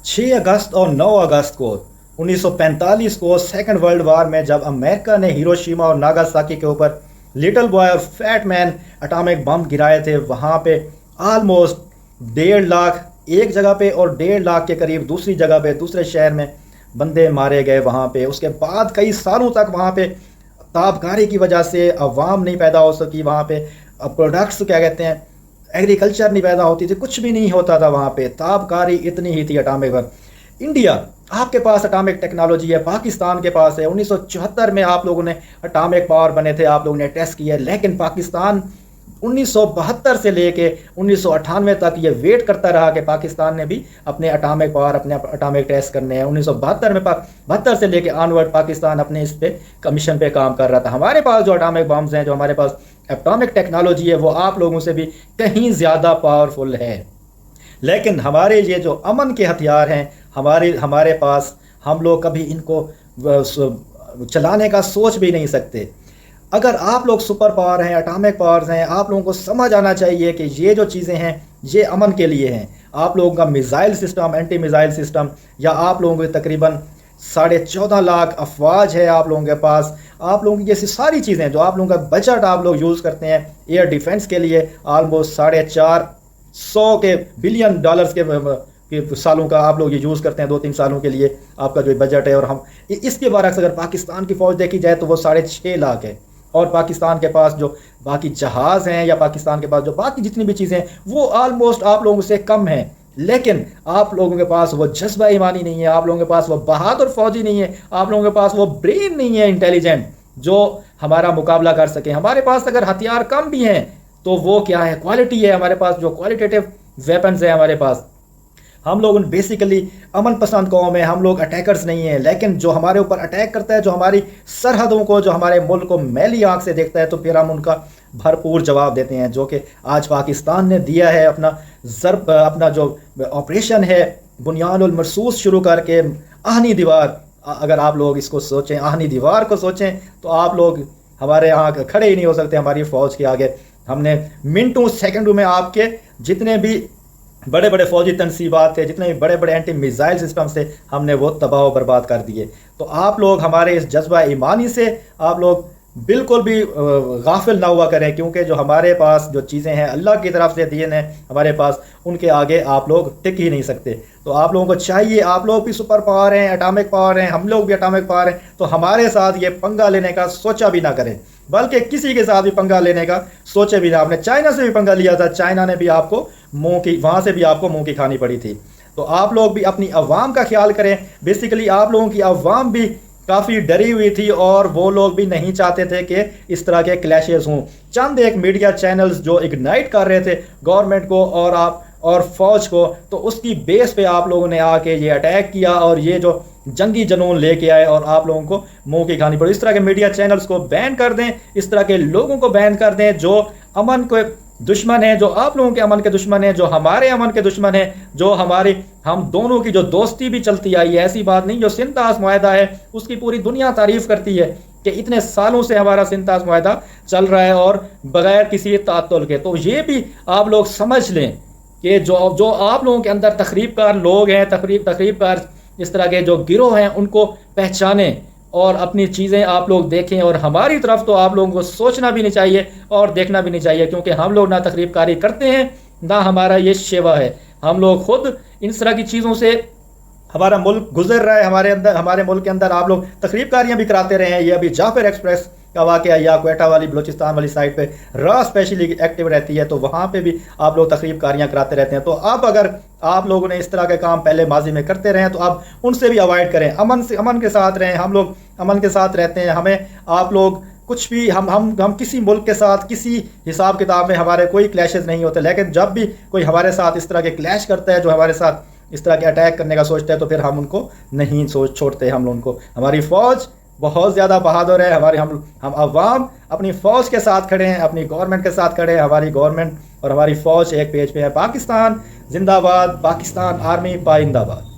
6 अगस्त और 9 अगस्त को 1945 को सेकेंड वर्ल्ड वार में जब अमेरिका ने हिरोशिमा और नागासाकी के ऊपर लिटिल बॉय और फैट मैन एटॉमिक बम गिराए थे, वहाँ पे आलमोस्ट 1.5 लाख एक जगह पे और 1.5 लाख के करीब दूसरी जगह पे दूसरे शहर में बंदे मारे गए वहाँ पे। उसके बाद कई सालों तक वहाँ पे ताबकारी की वजह से अवाम नहीं पैदा हो सकी, वहाँ पे प्रोडक्ट्स क्या कहते हैं एग्रीकल्चर नहीं पैदा होती थी, कुछ भी नहीं होता था वहाँ पे, ताबकारी इतनी ही थी एटॉमिक पर। इंडिया, आपके पास एटॉमिक टेक्नोलॉजी है, पाकिस्तान के पास है। 1974 में आप लोगों ने एटॉमिक पावर बने थे, आप लोगों ने टेस्ट किया, लेकिन पाकिस्तान 1972 से लेके 1998 तक ये वेट करता रहा कि पाकिस्तान ने भी अपने एटॉमिक पावर, अपने एटॉमिक टेस्ट करने हैं। 1972 में 72 से लेके ऑनवर्ड पाकिस्तान अपने इस पे कमीशन पे काम कर रहा था। हमारे पास जो एटॉमिक बम्स हैं, जो हमारे पास एटॉमिक टेक्नोलॉजी है, वो आप लोगों से भी कहीं ज़्यादा पावरफुल है। लेकिन हमारे ये जो अमन के हथियार हैं हमारे पास, हम लोग कभी इनको चलाने का सोच भी नहीं सकते। अगर आप लोग सुपर पावर हैं, एटॉमिक पावर्स हैं, आप लोगों को समझ आना चाहिए कि ये जो चीज़ें हैं ये अमन के लिए हैं। आप लोगों का missile system, anti missile system, या आप लोगों के तकरीबन 14.5 लाख अफवाज है आप लोगों के पास, आप लोगों की जैसी सारी चीज़ें जो आप लोगों का बजट आप लोग यूज़ करते हैं एयर डिफेंस के लिए, ऑलमोस्ट 450 बिलियन डॉलर्स के सालों का आप लोग ये यूज़ करते हैं 2-3 सालों के लिए आपका जो बजट है। और हम इसके बरक्स अगर पाकिस्तान की फ़ौज देखी जाए तो वो 6.5 लाख है। और पाकिस्तान के पास जो बाकी जहाज़ हैं या पाकिस्तान के पास जो बाकी जितनी भी चीज़ें हैं वो ऑलमोस्ट आप लोगों से कम हैं। लेकिन आप लोगों के पास वो जज्बा ईमानी नहीं है, आप लोगों के पास वो बहादुर फौजी नहीं है, आप लोगों के पास वो ब्रेन नहीं है इंटेलिजेंट जो हमारा मुकाबला कर सके। हमारे पास अगर हथियार कम भी हैं तो वो क्या है, क्वालिटी है हमारे पास, जो क्वालिटेटिव वेपन्स है हमारे पास। हम लोग बेसिकली अमन पसंद कौम है, हम लोग अटैकर्स नहीं हैं। लेकिन जो हमारे ऊपर अटैक करता है, जो हमारी सरहदों को, जो हमारे मुल्क को मैली आंख से देखता है, तो फिर हम उनका भरपूर जवाब देते हैं, जो कि आज पाकिस्तान ने दिया है। अपना जो ऑपरेशन है बुनियानुल मरसूस शुरू करके आहनी दीवार, अगर आप लोग इसको सोचें, आहनी दीवार को सोचें, तो आप लोग हमारे यहाँ खड़े ही नहीं हो सकते हमारी फ़ौज के आगे। हमने मिनटों सेकंडों में आपके जितने भी बड़े बड़े फौजी तनसीबात थे, जितने भी बड़े बड़े एंटी मिज़ाइल सिस्टम से हमने वो तबाह बर्बाद कर दिए। तो आप लोग हमारे इस जज्बा ईमानी से आप लोग बिल्कुल भी गाफिल ना हुआ करें, क्योंकि जो हमारे पास जो चीज़ें हैं अल्लाह की तरफ से दीन है हमारे पास, उनके आगे आप लोग टिक ही नहीं सकते। तो आप लोगों को चाहिए, आप लोग भी सुपर पावर हैं, एटॉमिक पावर हैं, हम लोग भी एटॉमिक पावर हैं, तो हमारे साथ ये पंगा लेने का सोचा भी ना करें, बल्कि किसी के साथ भी पंगा लेने का सोचे भी ना। आपने चाइना से भी पंगा लिया था, चाइना ने भी आपको वहाँ से भी आपको मुँह की खानी पड़ी थी। तो आप लोग भी अपनी अवाम का ख्याल करें। बेसिकली आप लोगों की अवाम भी काफ़ी डरी हुई थी और वो लोग भी नहीं चाहते थे कि इस तरह के क्लैशेस हों। चंद एक मीडिया चैनल्स जो इग्नाइट कर रहे थे गवर्नमेंट को और फ़ौज को, तो उसकी बेस पे आप लोगों ने आके ये अटैक किया और ये जो जंगी जनून लेके आए और आप लोगों को मुंह की खानी पड़ी। इस तरह के मीडिया चैनल्स को बैन कर दें, इस तरह के लोगों को बैन कर दें जो अमन को दुश्मन है, जो आप लोगों के अमन के दुश्मन है, जो हमारे अमन के दुश्मन है, जो हम दोनों की जो दोस्ती भी चलती आई है। ऐसी बात नहीं, जो सिंतास मुआहदा है उसकी पूरी दुनिया तारीफ़ करती है कि इतने सालों से हमारा सिंतास मुआहदा चल रहा है और बगैर किसी तातुल के। तो ये भी आप लोग समझ लें कि जो आप लोगों के अंदर तखरीबकार लोग हैं, तखरीबकार इस तरह के जो गिरोह हैं, उनको पहचानें और अपनी चीज़ें आप लोग देखें। और हमारी तरफ तो आप लोगों को सोचना भी नहीं चाहिए और देखना भी नहीं चाहिए, क्योंकि हम लोग ना तकरीबकारी करते हैं ना हमारा ये शेवा है। हम लोग खुद इन तरह की चीज़ों से हमारा मुल्क गुजर रहा है। हमारे मुल्क के अंदर आप लोग तकरीबकारियाँ भी कराते रहे हैं। ये अभी जाफर एक्सप्रेस का वाक़या या क्वेटा वाली बलूचिस्तान वाली साइड पे रा स्पेशली एक्टिव रहती है, तो वहाँ पे भी आप लोग तकरीबकारियाँ कराते रहते हैं। तो अब अगर आप लोगों ने इस तरह के काम पहले माजी में करते रहे तो आप उनसे भी अवॉइड करें, अमन के साथ रहें। हम लोग अमन के साथ रहते हैं। हमें आप लोग कुछ भी हम किसी मुल्क के साथ किसी हिसाब किताब में हमारे कोई क्लैशेस नहीं होते, लेकिन जब भी कोई हमारे साथ इस तरह के क्लैश करता है, जो हमारे साथ इस तरह के अटैक करने का सोचता है, तो फिर हम उनको नहीं छोड़ते। हम उनको, हमारी फ़ौज बहुत ज़्यादा बहादुर है। हम अवाम अपनी फ़ौज के साथ खड़े हैं, अपनी गवर्नमेंट के साथ खड़े हैं। हमारी गवर्नमेंट और हमारी फ़ौज एक पेज पे है। पाकिस्तान जिंदाबाद, पाकिस्तान आर्मी पाइंदाबाद।